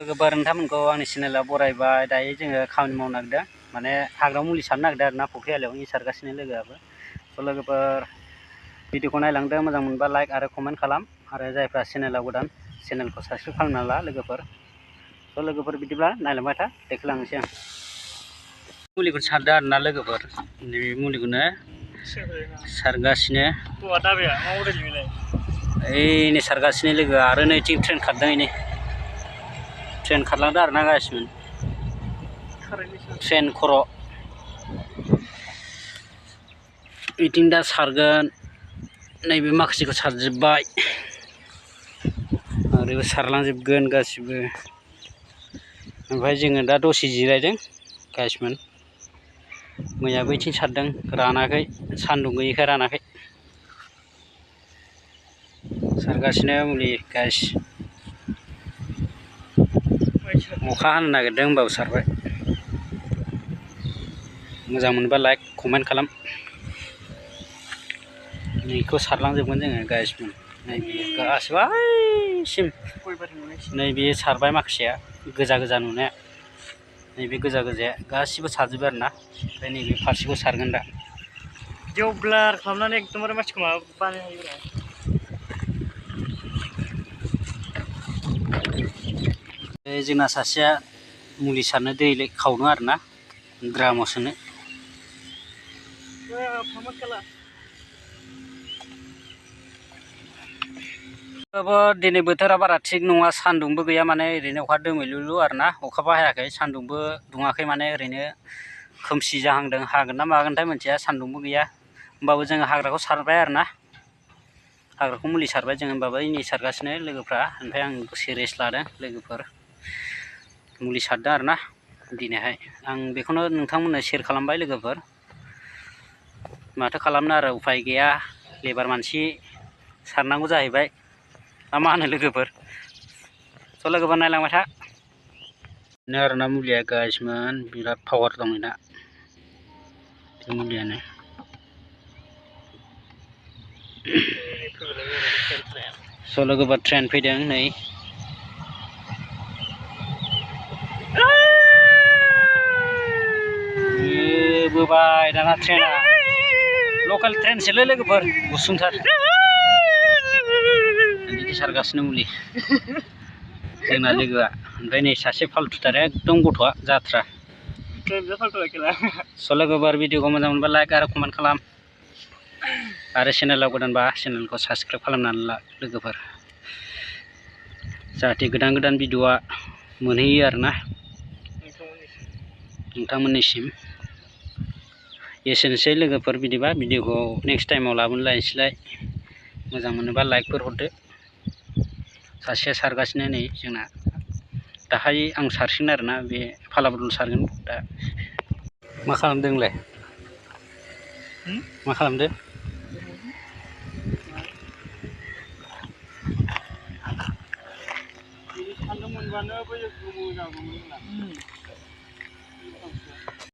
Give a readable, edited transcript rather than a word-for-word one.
लोगोफोर नोंथांमोनखौ आंनि चेनेलाव बरायबाय। दायो जोङो खामानि मावनो नागिरदों, माने हाग्रा मुलि सारनो नागिरदों आरोना फुख्रि आलियाव सारगासिनो लोगोआबो। लोगोफोर भिडिअखौ नायलांदो, मोजां मोनबा लाइक आरो कमेन्ट खालाम, आरो जायफ्रा चेनेलाव गोदान चेनेलखौ साबस्क्राइब खालामना ला लोगोफोर। लोगोफोर बिदिब्ला नायलांबाय था, देखायलांनोसै आं। मुलिखौ सारदों आरोना लोगोफोर, नैबे मुलिखौनो सारगासिनो। ओइनै सारगासिनो लोगोआ, आरो नैथिं ट्रेन खारदों, नै ट्रेन खारलांदों आरोना गासिमोन, ट्रेन खर'। बिथिं दा सारगोन, नैबे माखासेखौ सारजोब्बाय, ओरैबो सारलांजोबगोन गासिबो। ओमफ्राय जोङो दा दसे जिरायदों गासिमोन। मैया बैथिं सारदों, रानाखै, सान्दुं गैयैखाय रानाखै। सारगासिनो मुलि गाइस। अखा हानो नागिरदों होनबाबो सारबाय। मोजां मोनबा लाइक कमेन्ट खालाम। नैखौ सारलांजोबगोन जोङो गाइसमोन, नैबे गासिबो ओइसिम, नैबे सारबाय माखासेया गोजा गोजा नुनाया, नैबे गोजा गोजाया गासिबो सारजोब्बाय आरोना। ओमफ्राय नैबे फारसेखौ सारगोन दा। भिडिअ ब्लार खालामनानै एकदमबारे मानसिखौ माबा बानायनो हायोब्रा। जोंना सासेया मुलि सारनो दै खावदों आरोना, द्रामाव सोनो। दिनै बोथोरा बारा थिग नङा, सान्दुंबो गैया, माने ओरैनो अखा दोमैलुलु आरोना, अखाबो हायाखै, सान्दुंबो दुङाखै, माने ओरैनो खोमसि जाहांदों, हागोन ना मागोनथाय मिथिया, सान्दुंबो गैया। होमबाबो जोङो हाग्राखौ सारबाय आरोना, हाग्राखौ मुलि सारबाय जोङो, होमबाबो नै सारगासिनो लोगोफ्रा। ओमफ्राय आं दसे रेस्ट लादों लोगोफोर, मुलि सारदों आरोना दिनैहाय। आं बेखौनो नोंथांमोननो सेयार खालामबाय लोगोफोर। माथो खालामनो आरो उफाय गैया, लेबार मानसि सारनांगौ जाहैबाय, मा होनो लोगोफोर। लोगोफोर नायलांबाय था। बेनो आरोना मुलिया गाइसमोन, बिराद पावार दं बेना, बे मुलियानो। लोगोफोर ट्रेन फैदों नै। बोबाय दाना ट्रेना, लकेल ट्रेनसोलै लोगोफोर, गुसुंथार। बिदि सारगासिनो मुलि जोंना लोगोआ। ओमफ्राय नै सासे फाल्थुथार एकदम गथ'आ, जाथ्रा। लोगोफोर भिडिअखौ मोजां मोनबा लाइक आरो कमेन्ट खालाम, आरो चेनेलाव गोदानबा चेनेलखौ साबस्क्राइब खालामनानै ला लोगोफोर, जाहाथे गोदान गोदान भिडिअआ मोनहैयो आरोना नोंथांमोननिसिम। एसेनोसै लोगोफोर, बिदिबा भिडिअखौ नेक्स्ट टाइमाव लाबोनो लायनोसैलाय। मोजां मोनोबा लाइकफोर हरदो। सासेया सारगासिनो नै जोंना, दाहाय आं सारसिगोन आरोना, बे फाला बदल सारगोन दा। मा खालामदों नोंलाय? मा खालामदो? सान्दुं मोनबानो बैयो गोमो जागौमोन।